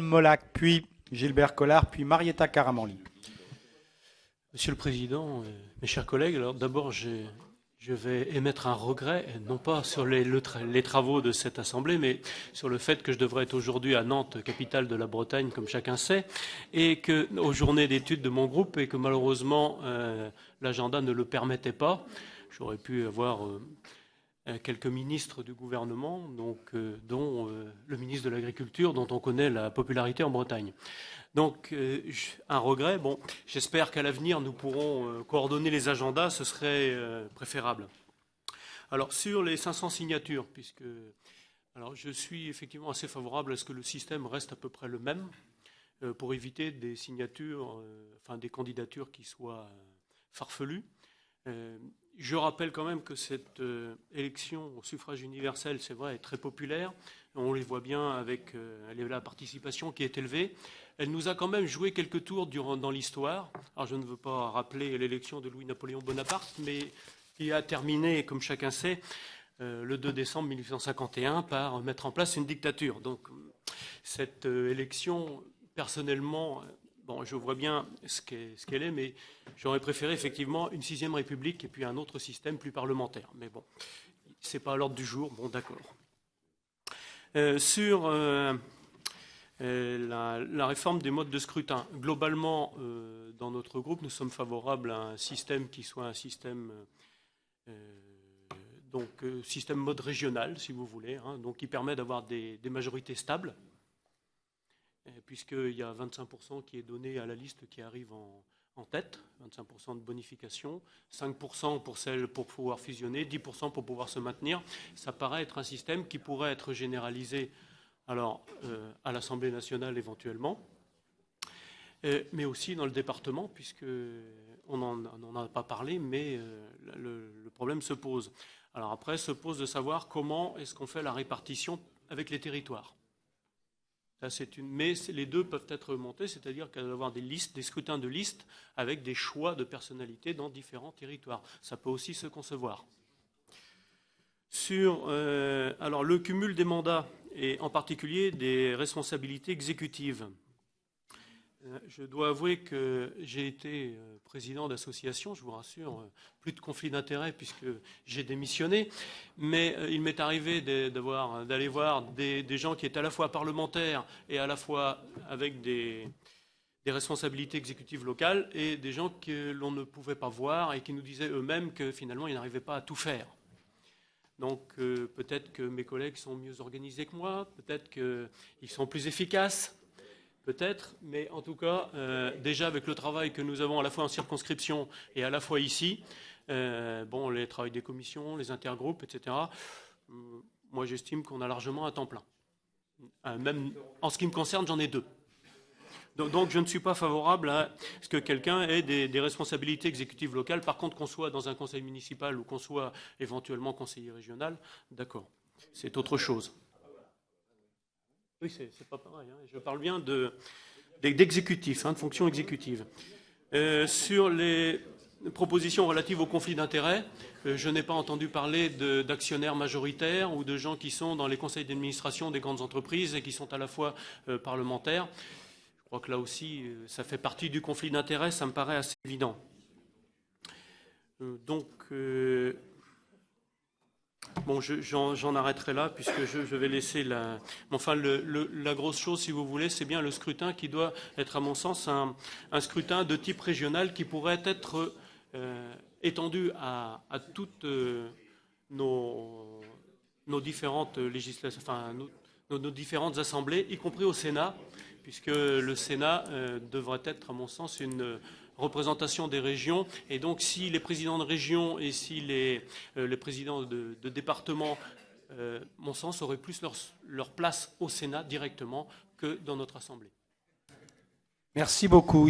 Molac, puis Gilbert Collard, puis Marietta Caramanli. Monsieur le Président, mes chers collègues, alors d'abord je vais émettre un regret, non pas sur les travaux de cette Assemblée, mais sur le fait que je devrais être aujourd'hui à Nantes, capitale de la Bretagne, comme chacun sait, et que aux journées d'études de mon groupe, et que malheureusement l'agenda ne le permettait pas. J'aurais pu avoir quelques ministres du gouvernement, dont le ministre de l'Agriculture, dont on connaît la popularité en Bretagne. Donc, un regret. Bon, j'espère qu'à l'avenir, nous pourrons coordonner les agendas, ce serait préférable. Alors, sur les 500 signatures, alors, je suis effectivement assez favorable à ce que le système reste à peu près le même, pour éviter des signatures, des candidatures qui soient farfelues. Je rappelle quand même que cette élection au suffrage universel, c'est vrai, est très populaire. On les voit bien avec la participation qui est élevée. Elle nous a quand même joué quelques tours dans l'histoire. Alors je ne veux pas rappeler l'élection de Louis-Napoléon Bonaparte, mais qui a terminé, comme chacun sait, le 2 décembre 1851 par mettre en place une dictature. Donc cette élection, personnellement, bon, je vois bien ce qu'elle est, mais j'aurais préféré effectivement une 6e République et puis un autre système plus parlementaire. Mais bon, ce n'est pas à l'ordre du jour. Bon, d'accord. Sur la réforme des modes de scrutin, globalement, dans notre groupe, nous sommes favorables à un système qui soit un système, système mode régional, si vous voulez, donc qui permet d'avoir des majorités stables, puisqu'il y a 25% qui est donné à la liste qui arrive en tête, 25% de bonification, 5% pour celles pour pouvoir fusionner, 10% pour pouvoir se maintenir. Ça paraît être un système qui pourrait être généralisé à l'Assemblée nationale éventuellement, mais aussi dans le département, puisqu'on n'en a pas parlé, mais le problème se pose. Alors après, se pose de savoir comment est-ce qu'on fait la répartition avec les territoires. Mais les deux peuvent être montés, c'est-à-dire qu'il va y avoir des scrutins de listes avec des choix de personnalités dans différents territoires. Ça peut aussi se concevoir. Sur le cumul des mandats et en particulier des responsabilités exécutives. Je dois avouer que j'ai été président d'association, je vous rassure, plus de conflit d'intérêts puisque j'ai démissionné, mais il m'est arrivé d'aller voir des gens qui étaient à la fois parlementaires et à la fois avec des responsabilités exécutives locales et des gens que l'on ne pouvait pas voir et qui nous disaient eux-mêmes que finalement ils n'arrivaient pas à tout faire. Donc peut-être que mes collègues sont mieux organisés que moi, peut-être qu'ils sont plus efficaces. Peut-être, mais en tout cas, déjà avec le travail que nous avons à la fois en circonscription et à la fois ici, les travaux des commissions, les intergroupes, etc., moi j'estime qu'on a largement un temps plein. Même en ce qui me concerne, j'en ai 2. Donc je ne suis pas favorable à ce que quelqu'un ait des responsabilités exécutives locales. Par contre, qu'on soit dans un conseil municipal ou qu'on soit éventuellement conseiller régional, d'accord, c'est autre chose. Oui, c'est pas pareil. Je parle bien d'exécutif, de fonction exécutive. Sur les propositions relatives au conflit d'intérêts, je n'ai pas entendu parler d'actionnaires majoritaires ou de gens qui sont dans les conseils d'administration des grandes entreprises et qui sont à la fois parlementaires. Je crois que là aussi, ça fait partie du conflit d'intérêts, ça me paraît assez évident. Bon, j'en arrêterai là puisque je vais laisser la grosse chose, si vous voulez, c'est bien le scrutin qui doit être, à mon sens, un scrutin de type régional qui pourrait être étendu à toutes nos différentes législations, nos différentes assemblées, y compris au Sénat, puisque le Sénat devrait être, à mon sens, une représentation des régions. Et donc, si les présidents de région et si les présidents de département, mon sens, auraient plus leur place au Sénat directement que dans notre Assemblée. Merci beaucoup.